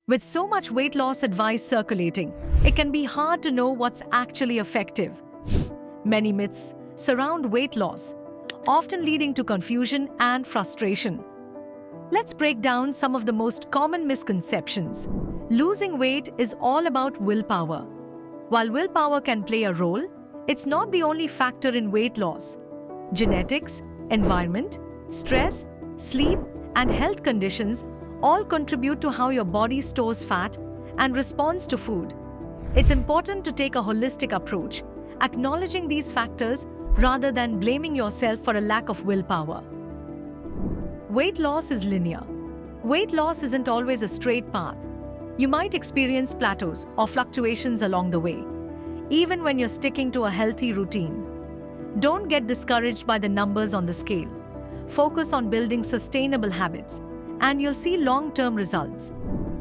With so much weight loss advice circulating, it can be hard to know what's actually effective. Many myths surround weight loss, often leading to confusion and frustration. Let's break down some of the most common misconceptions. Losing weight is all about willpower. While willpower can play a role, it's not the only factor in weight loss. Genetics, environment, stress, sleep, and health conditions all contribute to how your body stores fat and responds to food. It's important to take a holistic approach, acknowledging these factors rather than blaming yourself for a lack of willpower. Weight loss is linear. Weight loss isn't always a straight path. You might experience plateaus or fluctuations along the way, even when you're sticking to a healthy routine. Don't get discouraged by the numbers on the scale. Focus on building sustainable habits, and you'll see long-term results.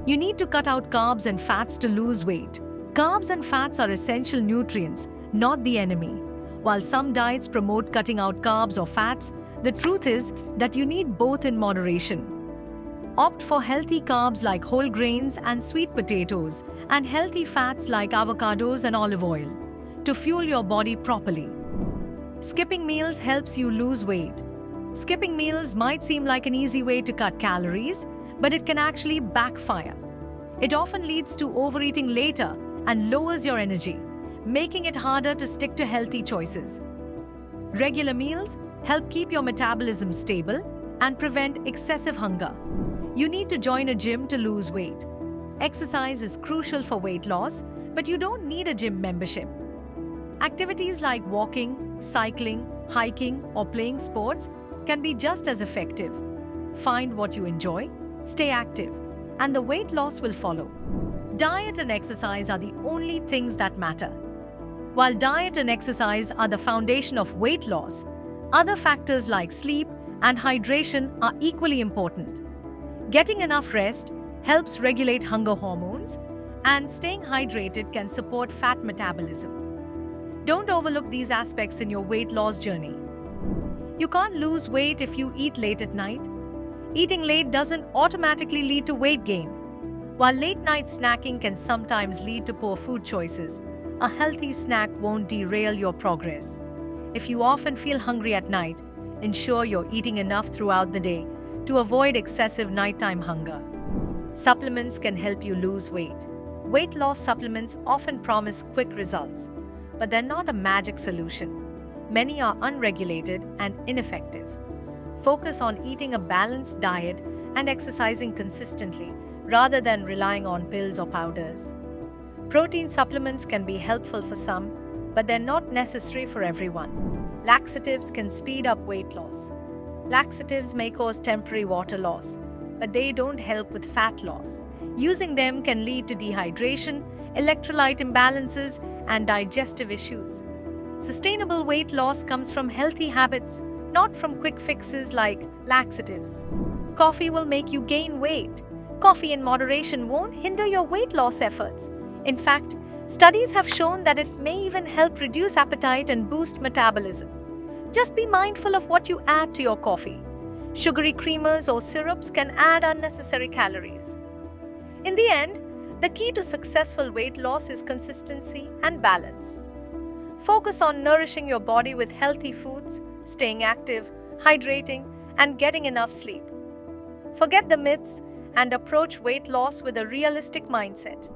You need to cut out carbs and fats to lose weight. Carbs and fats are essential nutrients, not the enemy. While some diets promote cutting out carbs or fats, the truth is that you need both in moderation. Opt for healthy carbs like whole grains and sweet potatoes, and healthy fats like avocados and olive oil to fuel your body properly. Skipping meals helps you lose weight. Skipping meals might seem like an easy way to cut calories, but it can actually backfire. It often leads to overeating later and lowers your energy, making it harder to stick to healthy choices. Regular meals help keep your metabolism stable and prevent excessive hunger. You need to join a gym to lose weight. Exercise is crucial for weight loss, but you don't need a gym membership. Activities like walking, cycling, hiking, or playing sports can be just as effective. Find what you enjoy, stay active, and the weight loss will follow. Diet and exercise are the only things that matter. While diet and exercise are the foundation of weight loss, other factors like sleep and hydration are equally important. Getting enough rest helps regulate hunger hormones, and staying hydrated can support fat metabolism. Don't overlook these aspects in your weight loss journey. You can't lose weight if you eat late at night. Eating late doesn't automatically lead to weight gain. While late-night snacking can sometimes lead to poor food choices, a healthy snack won't derail your progress. If you often feel hungry at night, ensure you're eating enough throughout the day to avoid excessive nighttime hunger. Supplements can help you lose weight. Weight loss supplements often promise quick results, but they're not a magic solution. Many are unregulated and ineffective. Focus on eating a balanced diet and exercising consistently rather than relying on pills or powders. Protein supplements can be helpful for some, but they're not necessary for everyone. Laxatives can speed up weight loss. Laxatives may cause temporary water loss, but they don't help with fat loss. Using them can lead to dehydration, electrolyte imbalances, and digestive issues. Sustainable weight loss comes from healthy habits, not from quick fixes like laxatives. Coffee will make you gain weight. Coffee in moderation won't hinder your weight loss efforts. In fact, studies have shown that it may even help reduce appetite and boost metabolism. Just be mindful of what you add to your coffee. Sugary creamers or syrups can add unnecessary calories. In the end, the key to successful weight loss is consistency and balance. Focus on nourishing your body with healthy foods, staying active, hydrating, and getting enough sleep. Forget the myths and approach weight loss with a realistic mindset.